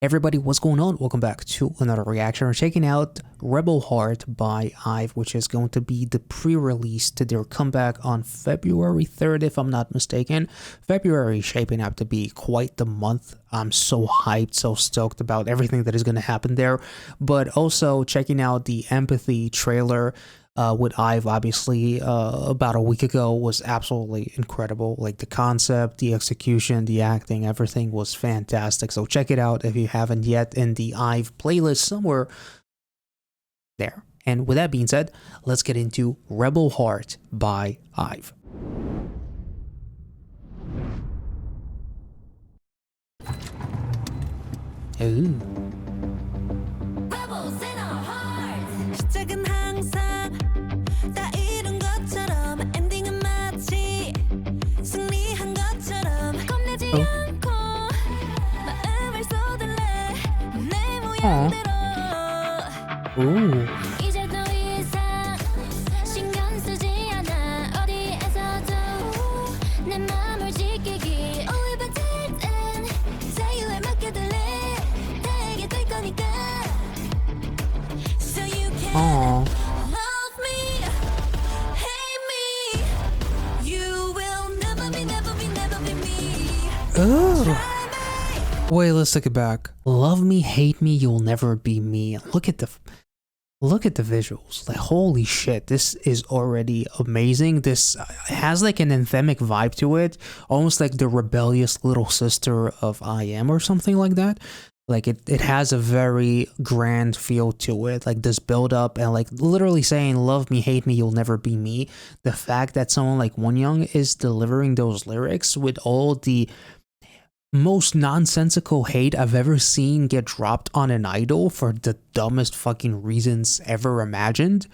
Everybody, what's going on? Welcome back to another reaction. We're checking out Rebel Heart by IVE, which is going to be the pre-release to their comeback on February 3rd, if I'm not mistaken. February is shaping up to be quite the month. I'm so hyped, so stoked about everything that is going to happen there. But also checking out the Empathy trailer with IVE, obviously, about a week ago was absolutely incredible. Like the concept, the execution, the acting, everything was fantastic. So check it out if you haven't yet in the IVE playlist somewhere there. And with that being said, let's get into Rebel Heart by IVE. Ooh. Ooh. Aww. Oh. Wait, let's take it back. Love me, hate me, you'll never be me. Look at the visuals. Like, holy shit, this is already amazing. This has like an anthemic vibe to it, almost like the rebellious little sister of I Am or something like that. Like it has a very grand feel to it, like this build up and like literally saying love me, hate me, you'll never be me. The fact that someone like Wonyoung is delivering those lyrics with all the most nonsensical hate I've ever seen get dropped on an idol for the dumbest fucking reasons ever imagined.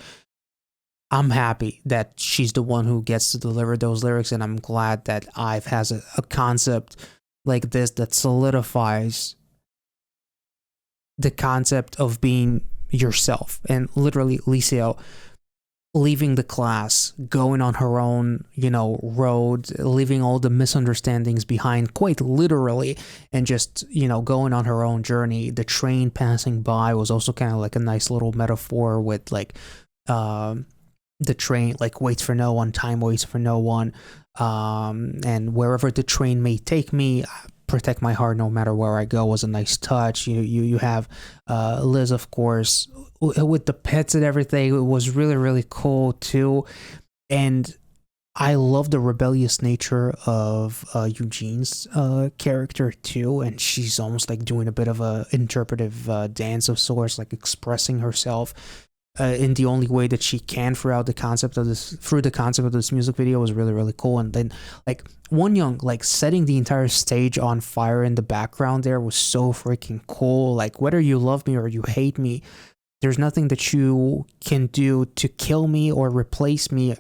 I'm happy that she's the one who gets to deliver those lyrics, and I'm glad that IVE has a concept like this that solidifies the concept of being yourself. And literally Liseo leaving the class, going on her own, road, leaving all the misunderstandings behind, quite literally, and just, going on her own journey. The train passing by was also kind of like a nice little metaphor with like the train like waits for no one, time waits for no one, and wherever the train may take me, protect my heart no matter where I go was a nice touch. You have Liz, of course, with the pets and everything. It was really cool too. And I love the rebellious nature of Eugene's character too, and she's almost like doing a bit of a interpretive dance of sorts, like expressing herself in the only way that she can through the concept of this music video was really cool. And then like Wonyoung like setting the entire stage on fire in the background there was so freaking cool. Like, whether you love me or you hate me, there's nothing that you can do to kill me or replace me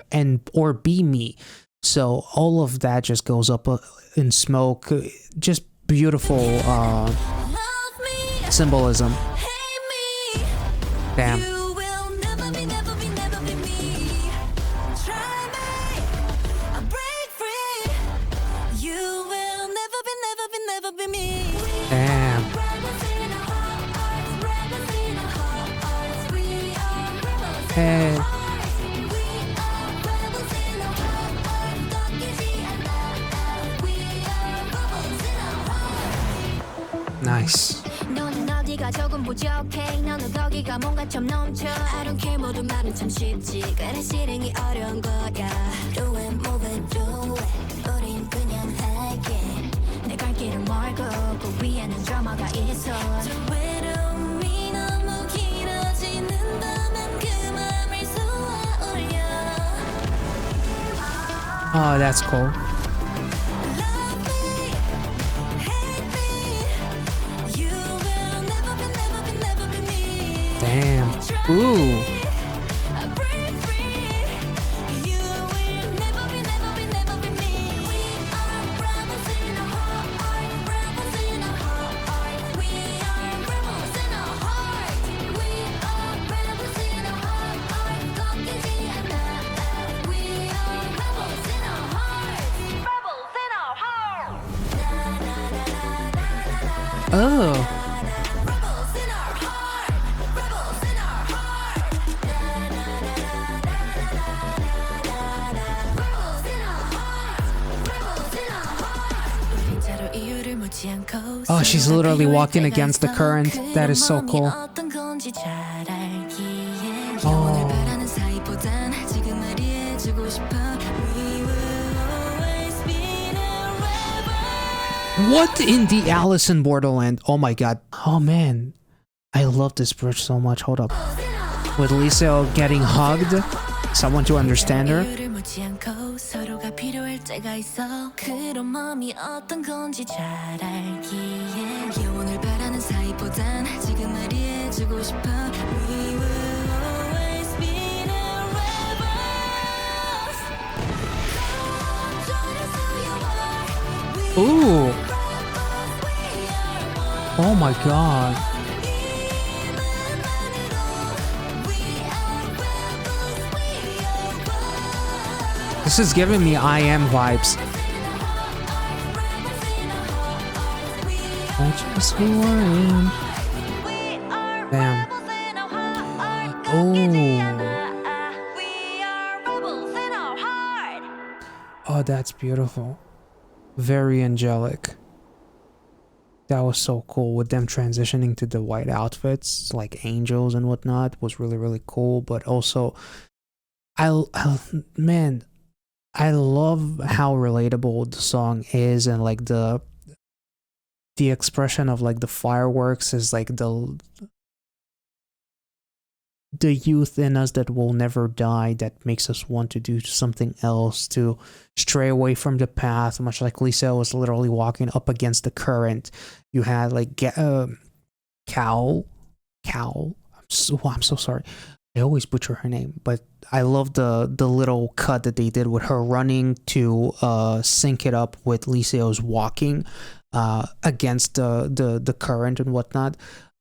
or be me. So all of that just goes up in smoke. Just beautiful symbolism. Damn. Damn. Hey. Nice. 조금 부족해 너는 거기가 뭔가 좀 넘쳐 I don't care 모든 말은 참 쉽지 그래 실행이 어려운 거야 Do it, move it, do it 우린 그냥 할게 내 갈 길은 멀고 그 위에는 드라마가 있어 저 외로움이 너무 길어지는다면 그 맘을 쏘아 올려 Oh, that's cool. Damn. Ooh. Oh. she's literally walking against the current. That is so cool. Oh. What in the Alice in Borderland? Oh my god. Oh man. I love this bridge so much. Hold up. With Lisa getting hugged. Someone to understand her. Ooh. Oh my god. This is giving me I Am vibes. I just be worrying. Damn. Oh, that's beautiful. Very angelic. That was so cool with them transitioning to the white outfits like angels and whatnot was really, really cool. But also, man, I love how relatable the song is, and like the expression of like the fireworks is like the youth in us that will never die, that makes us want to do something else, to stray away from the path, much like Lisa was literally walking up against the current. You had like Cow. I'm so sorry. I always butcher her name, but I love the little cut that they did with her running to sync it up with Lisa's walking against the current and whatnot.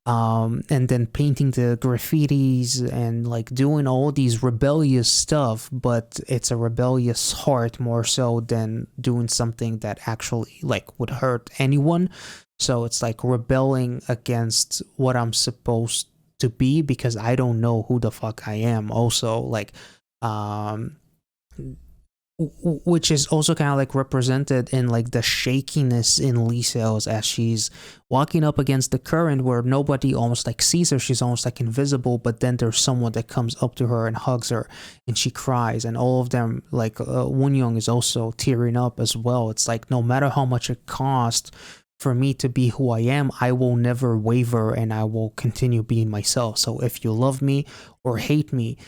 And then painting the graffitis and like doing all these rebellious stuff, but it's a rebellious heart more so than doing something that actually like would hurt anyone. So it's like rebelling against what I'm supposed to be because I don't know who the fuck I am. Also, like, which is also kind of like represented in like the shakiness in Lisa's as she's walking up against the current where nobody almost like sees her. She's almost like invisible, but then there's someone that comes up to her and hugs her and she cries, and all of them, like Woon-young is also tearing up as well. It's like no matter how much it costs for me to be who I am, I will never waver and I will continue being myself. So if you love me or hate me,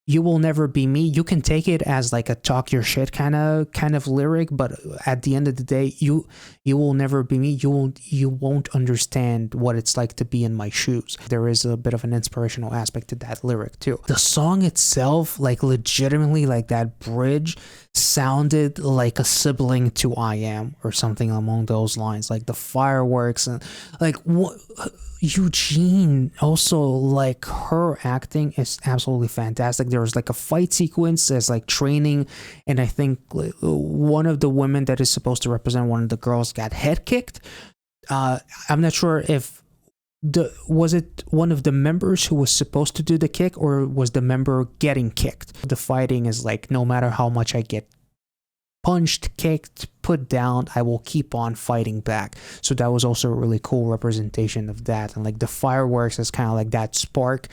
you will never be me. You can take it as like a talk your shit kind of lyric, but at the end of the day, you will never be me. You won't understand what it's like to be in my shoes. There is a bit of an inspirational aspect to that lyric too. The song itself, like legitimately, like that bridge sounded like a sibling to I Am or something along those lines. Like the fireworks and like what Eugene, also like her acting is absolutely fantastic. There was like a fight sequence as like training, and I think one of the women that is supposed to represent one of the girls got head kicked. I'm not sure if was it one of the members who was supposed to do the kick, or was the member getting kicked. The fighting is like no matter how much I get punched, kicked, put down, I will keep on fighting back. So that was also a really cool representation of that. And like the fireworks is kind of like that spark,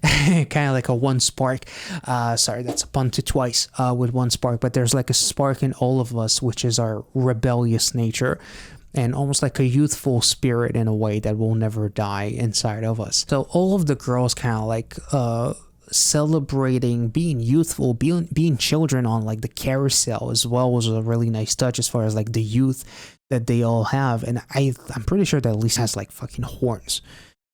kind of like a one spark. Sorry, that's a pun to twice with one spark, but there's like a spark in all of us, which is our rebellious nature and almost like a youthful spirit in a way that will never die inside of us. So all of the girls kind of like celebrating being youthful, being children on like the carousel as well was a really nice touch as far as like the youth that they all have. And I'm pretty sure that at least has like fucking horns,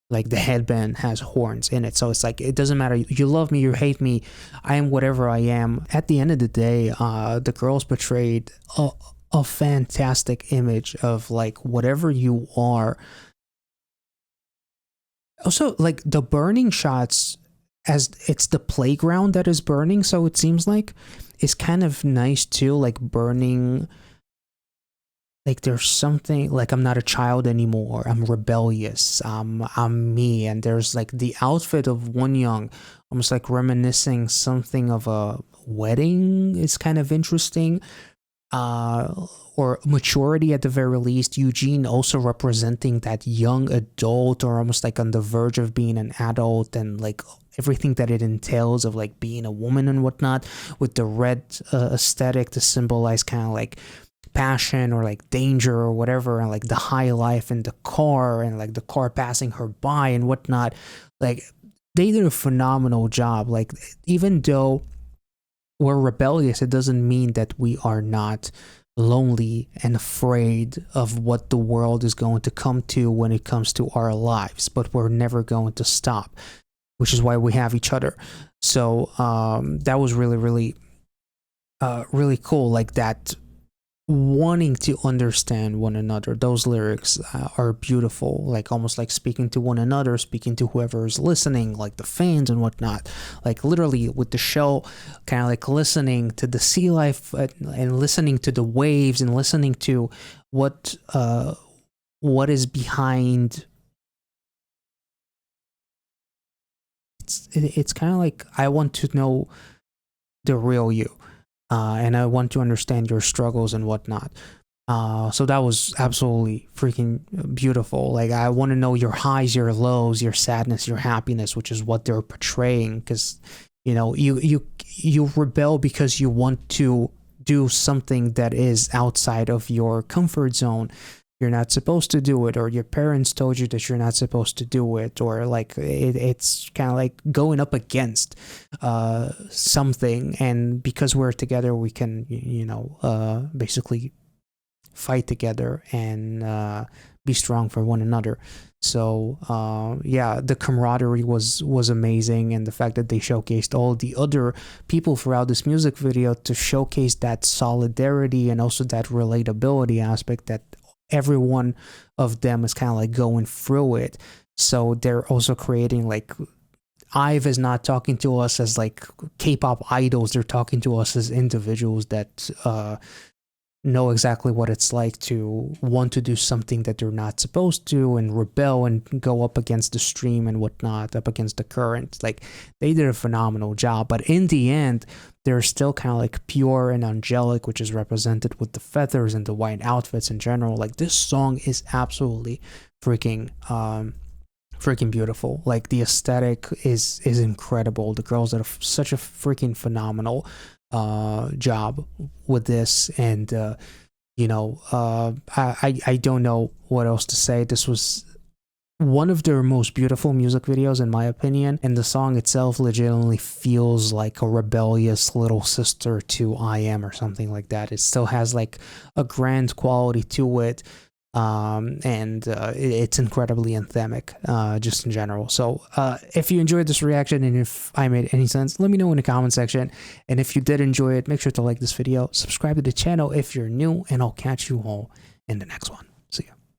like the headband has horns in it. So it's like it doesn't matter, you love me, you hate me, I am whatever I am. At the end of the day, the girls portrayed a fantastic image of like whatever you are. Also, like the burning shots, as it's the playground that is burning, so it seems like it's kind of nice too, like burning, like there's something like I'm not a child anymore, I'm rebellious, I'm me. And there's like the outfit of Woon-young almost like reminiscing something of a wedding is kind of interesting. or maturity at the very least. Eugene also representing that young adult, or almost like on the verge of being an adult, and like everything that it entails of like being a woman and whatnot, with the red aesthetic to symbolize kind of like passion or like danger or whatever, and like the high life in the car, and like the car passing her by and whatnot. Like they did a phenomenal job. Like even though we're rebellious, it doesn't mean that we are not lonely and afraid of what the world is going to come to when it comes to our lives, but we're never going to stop, which is why we have each other. So that was really, really, really cool. Like that, wanting to understand one another. Those lyrics are beautiful, like almost like speaking to one another, speaking to whoever is listening, like the fans and whatnot. Like literally with the show, kind of like listening to the sea life and listening to the waves and listening to what is behind. It's kind of like, I want to know the real you. And I want to understand your struggles and whatnot. So that was absolutely freaking beautiful. Like I want to know your highs, your lows, your sadness, your happiness, which is what they're portraying. Because you know, you rebel because you want to do something that is outside of your comfort zone. You're not supposed to do it, or your parents told you that you're not supposed to do it, or like it's kind of like going up against something, and because we're together we can, you know, basically fight together and be strong for one another. So yeah, the camaraderie was amazing, and the fact that they showcased all the other people throughout this music video to showcase that solidarity and also that relatability aspect, that every one of them is kind of like going through it. So they're also creating, like, IVE is not talking to us as like K-pop idols, they're talking to us as individuals that know exactly what it's like to want to do something that they're not supposed to, and rebel and go up against the stream and whatnot, up against the current. Like they did a phenomenal job, but in the end they're still kind of like pure and angelic, which is represented with the feathers and the white outfits in general. Like this song is absolutely freaking beautiful. Like the aesthetic is incredible. The girls did such a freaking phenomenal job with this, and you know, I don't know what else to say. This was one of their most beautiful music videos in my opinion, and the song itself legitimately feels like a rebellious little sister to I Am or something like that. It still has like a grand quality to it, and it's incredibly anthemic just in general. So if you enjoyed this reaction, and if I made any sense, let me know in the comment section. And if you did enjoy it, make sure to like this video, subscribe to the channel if you're new, and I'll catch you all in the next one.